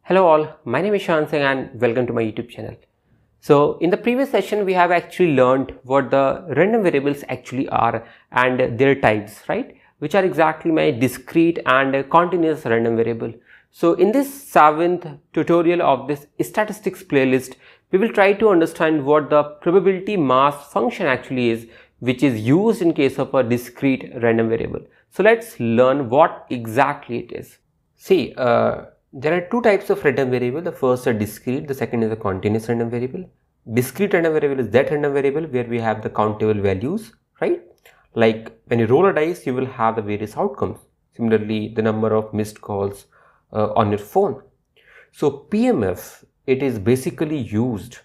Hello all, my name is Shan Singh and welcome to my YouTube channel. So in the previous session we have actually learned what the random variables actually are and their types, right, which are exactly my discrete and continuous random variable. So in this 7th tutorial of this statistics playlist, we will try to understand what the probability mass function actually is, which is used in case of a discrete random variable. So let's learn what exactly it is. See, there are two types of random variable. The first is discrete, the second is a continuous random variable. Discrete random variable is that random variable where we have the countable values, right? Like when you roll a dice, you will have the various outcomes. Similarly, the number of missed calls on your phone. So PMF, it is basically used,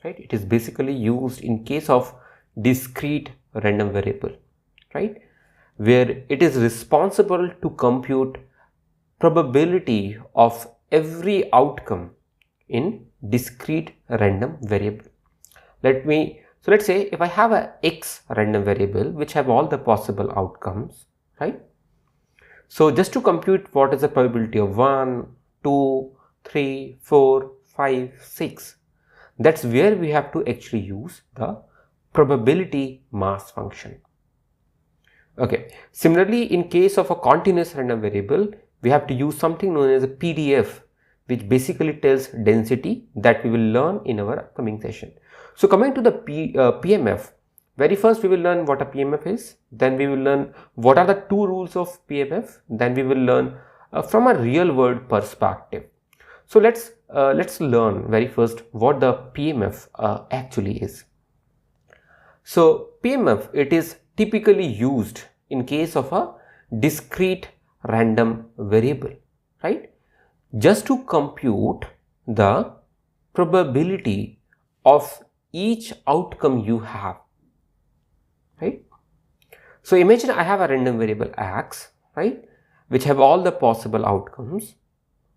right? It is basically used in case of discrete random variable, right? Where it is responsible to compute probability of every outcome in discrete random variable. Let's say if I have a x random variable which have all the possible outcomes, right? So just to compute what is the probability of 1, 2, 3, 4, 5, 6, that's where we have to actually use the probability mass function. Okay, similarly in case of a continuous random variable, we have to use something known as a PDF, which basically tells density, that we will learn in our upcoming session. So coming to the PMF, very first we will learn what a PMF is, then we will learn what are the two rules of PMF, then we will learn from a real world perspective. So let's learn very first what the PMF actually is. So PMF, it is typically used in case of a discrete random variable, right? Just to compute the probability of each outcome you have, right? So imagine I have a random variable x, right, which have all the possible outcomes.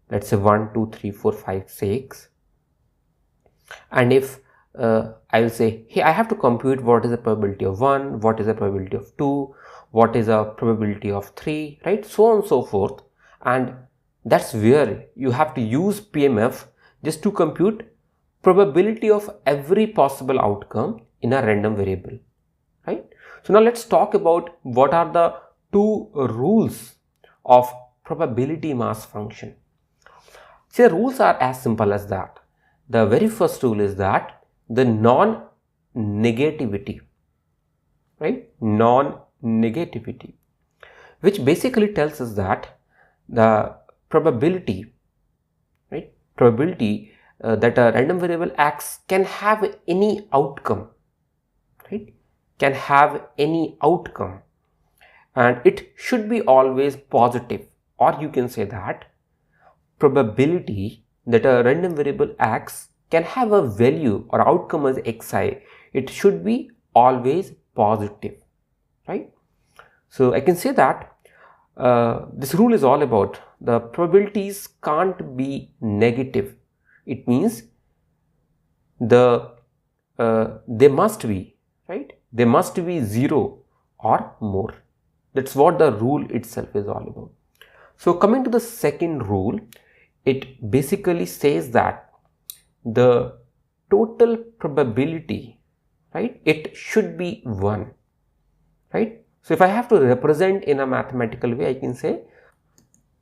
Let's say 1, 2, 3, 4, 5, 6. And if I will say, hey, I have to compute what is the probability of 1, what is the probability of 2, what is the probability of 3, right, so on and so forth. And that's where you have to use PMF just to compute probability of every possible outcome in a random variable, right? So now let's talk about what are the two rules of probability mass function. See, the rules are as simple as that. The very first rule is that the non-negativity, right? Non-negativity, which basically tells us that the probability, right? Probability that a random variable x can have any outcome, right? Can have any outcome, and it should be always positive, or you can say that probability that a random variable x can have a value or outcome as xi, it should be always positive, right? So I can say that this rule is all about the probabilities can't be negative. It means they must be, right? They must be 0 or more. That's what the rule itself is all about. So coming to the second rule, it basically says that the total probability, right, it should be 1, right? So if I have to represent in a mathematical way, I can say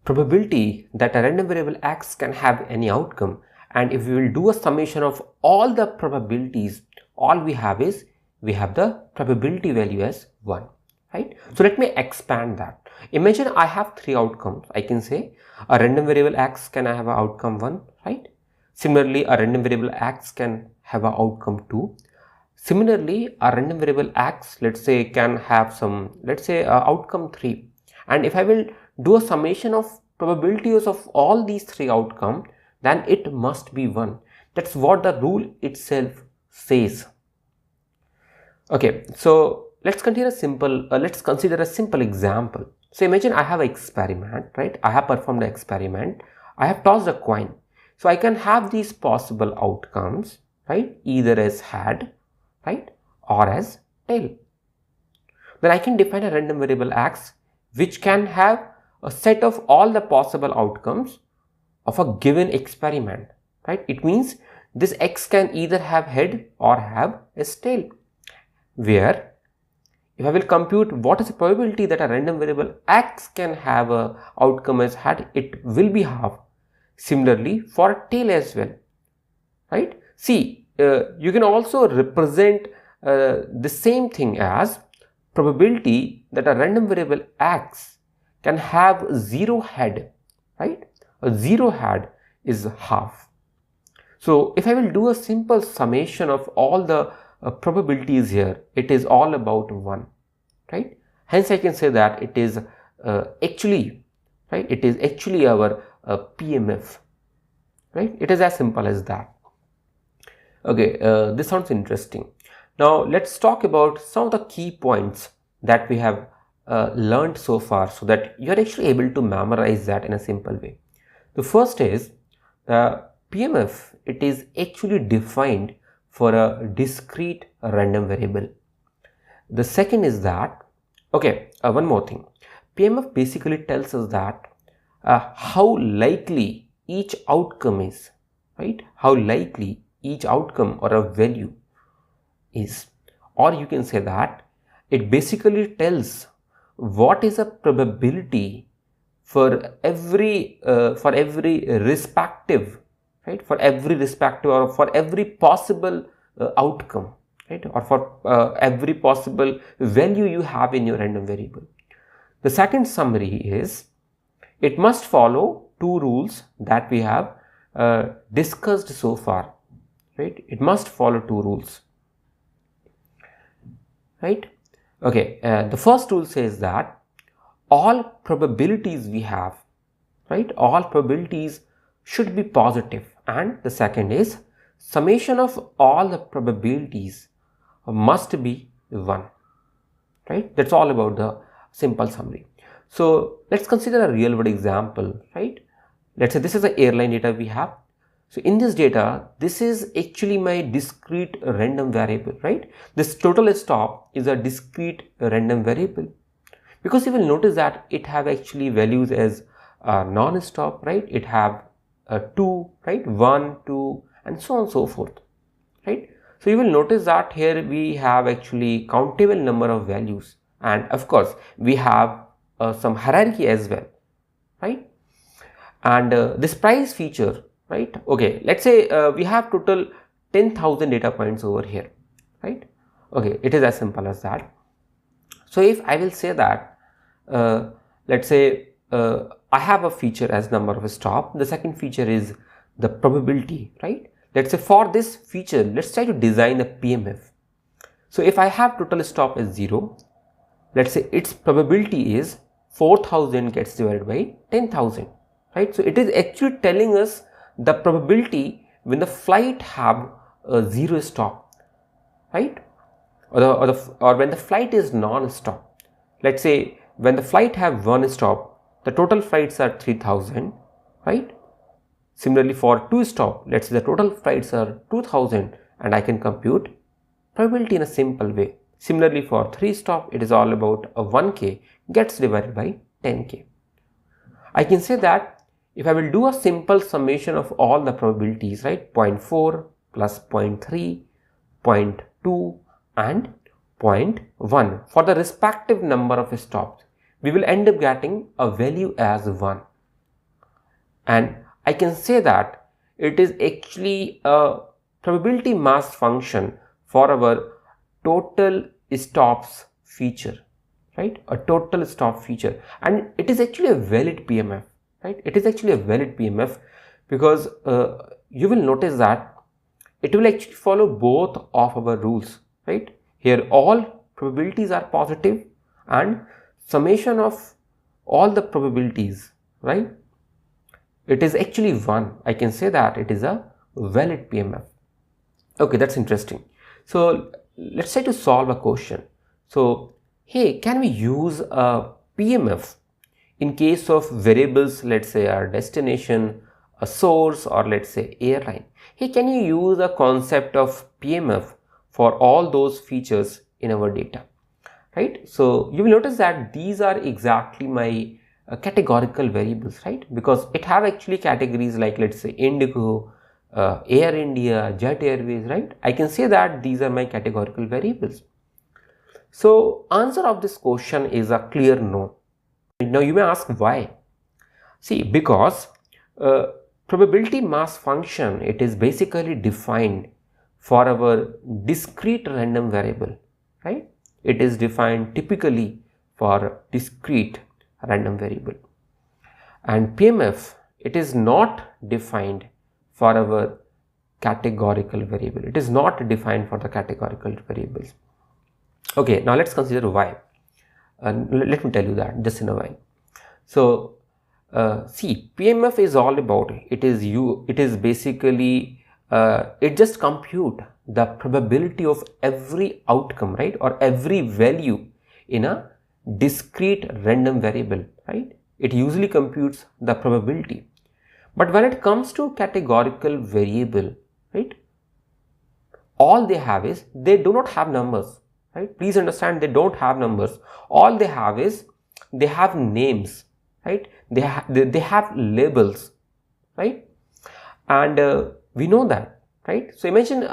probability that a random variable x can have any outcome, and if we will do a summation of all the probabilities, all we have is we have the probability value as 1, right? So let me expand that. Imagine I have 3 outcomes. I can say a random variable x can have an outcome 1, right? Similarly, a random variable x can have an outcome 2. Similarly, a random variable x, let's say, can have some, let's say, outcome 3. And if I will do a summation of probabilities of all these 3 outcomes, then it must be 1. That's what the rule itself says. Okay, so let's consider a simple example. So imagine I have an experiment, right? I have performed an experiment. I have tossed a coin. So I can have these possible outcomes, right? Either as head, right, or as tail. Then I can define a random variable x which can have a set of all the possible outcomes of a given experiment, right? It means this X can either have head or have a tail, where if I will compute what is the probability that a random variable X can have a outcome as head, it will be half. Similarly for a tail as well, right? See, you can also represent the same thing as probability that a random variable X can have 0 head, right? A 0 head is half. So if I will do a simple summation of all the probabilities here, it is all about 1, right? Hence I can say that it is actually, right, it is actually our PMF, right? It is as simple as that. Okay, this sounds interesting. Now let's talk about some of the key points that we have learned so far, so that you are actually able to memorize that in a simple way. The first is the PMF. It is actually defined for a discrete random variable. The second is that, okay, one more thing. PMF basically tells us that how likely each outcome is, right? How likely each outcome or a value is, or you can say that it basically tells what is a probability for every respective, right, for every respective or for every possible outcome, right, or for every possible value you have in your random variable. The second summary is it must follow two rules that we have discussed so far, right? It must follow two rules, right? Okay, the first rule says that all probabilities we have, right, all probabilities should be positive, and the second is summation of all the probabilities must be 1, right? That's all about the simple summary. So let's consider a real world example, right? Let's say this is the airline data we have. So in this data, this is actually my discrete random variable, right? This total stop is a discrete random variable, because you will notice that it have actually values as non-stop, right? It have 2, right? 1, 2, and so on and so forth, right? So you will notice that here we have actually countable number of values, and of course we have some hierarchy as well, right? And this price feature, right? Okay, let's say we have total 10,000 data points over here, right? Okay, it is as simple as that. So if I will say that let's say I have a feature as number of stop, the second feature is the probability, right? Let's say for this feature, let's try to design a PMF. So if I have total stop as 0, let's say its probability is 4,000 gets divided by 10,000, right? So it is actually telling us the probability when the flight have a 0 stop, right? Or when the flight is non-stop. Let's say when the flight have 1 stop, the total flights are 3,000, right? Similarly for 2 stop, let's say the total flights are 2,000, and I can compute probability in a simple way. Similarly for 3 stop, it is all about a 1k gets divided by 10k. I can say that if I will do a simple summation of all the probabilities, right, 0.4 plus 0.3, 0.2 and 0.1 for the respective number of stops, we will end up getting a value as 1. And I can say that it is actually a probability mass function for our total stops feature, right? A total stop feature, and it is actually a valid PMF, right? It is actually a valid PMF because you will notice that it will actually follow both of our rules, right? Here all probabilities are positive and summation of all the probabilities, right? It is actually 1. I can say that it is a valid PMF. Okay, that's interesting. So let's try to solve a question. So hey, can we use a PMF in case of variables, let's say our destination, a source, or let's say airline? Hey, can you use a concept of PMF for all those features in our data, right? So you will notice that these are exactly my categorical variables, right? Because it have actually categories like, let's say, Indigo, Air India, Jet Airways, right? I can say that these are my categorical variables. So answer of this question is a clear no. Now you may ask why. See, because probability mass function, it is basically defined for our discrete random variable, right? It is defined typically for discrete random variable. And PMF, it is not defined for our categorical variable. It is not defined for the categorical variables. Okay, now let's consider why. Let me tell you that just in a while. So see, PMF is all about it is basically it just compute the probability of every outcome, right, or every value in a discrete random variable, right? It usually computes the probability. But when it comes to categorical variable, right, all they have is they do not have numbers, right? Please understand, they don't have numbers. All they have is they have names, right? They have labels, right? And we know that, right? So imagine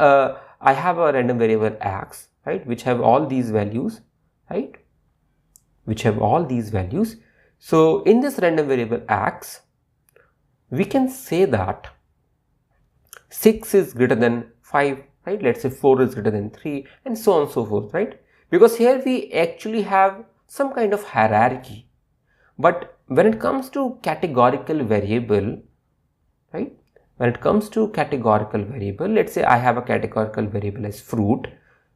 I have a random variable x, right, which have all these values, right, which have all these values. So in this random variable x, we can say that 6 is greater than 5, right? Let's say 4 is greater than 3, and so on and so forth, right? Because here we actually have some kind of hierarchy. But when it comes to categorical variable, right, when it comes to categorical variable, let's say I have a categorical variable as fruit,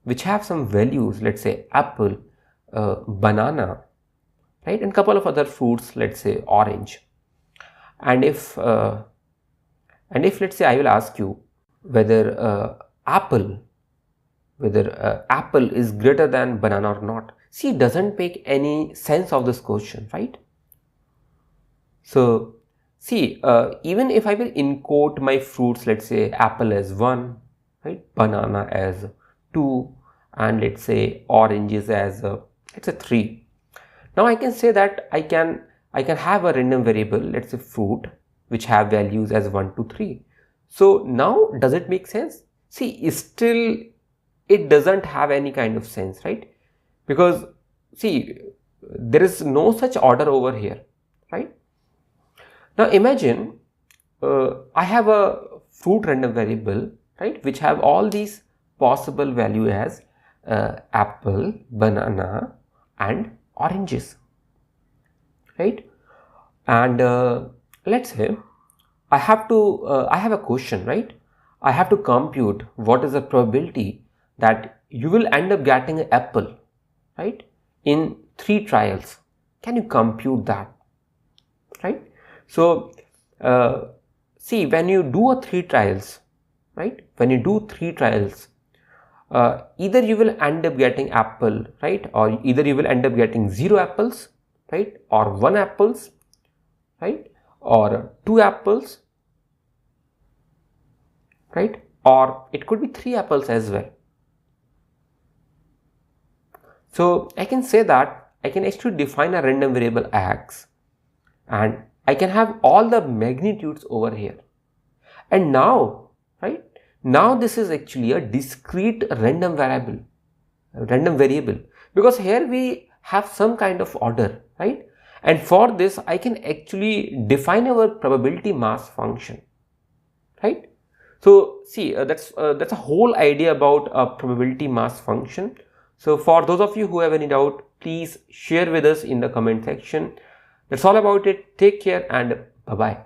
which have some values, let's say apple, banana, right, and couple of other fruits, let's say orange. And if let's say I will ask you whether apple is greater than banana or not, see, it doesn't make any sense of this question, right? So see, even if I will encode my fruits, let's say apple as 1, right, banana as 2, and let's say oranges as let's say 3. Now I can say that I can have a random variable, let's say fruit, which have values as 1, 2, 3. So now does it make sense? See, still it doesn't have any kind of sense, right? Because see, there is no such order over here, right? Now imagine I have a fruit random variable, right, which have all these possible value as apple, banana, and oranges, right? And let's say I have a question, right? I have to compute what is the probability that you will end up getting an apple, right, in 3 trials. Can you compute that, right? So see, when you do 3 trials, right, when you do 3 trials, either you will end up getting apple, right, or either you will end up getting 0 apples, right, or 1 apples, right, or 2 apples, right, or it could be 3 apples as well. So I can say that I can actually define a random variable x, and I can have all the magnitudes over here. And now, right, now this is actually a discrete random variable, because here we have some kind of order, right? And for this I can actually define our probability mass function, right? So see, that's a whole idea about a probability mass function. So for those of you who have any doubt, please share with us in the comment section. That's all about it. Take care and bye-bye.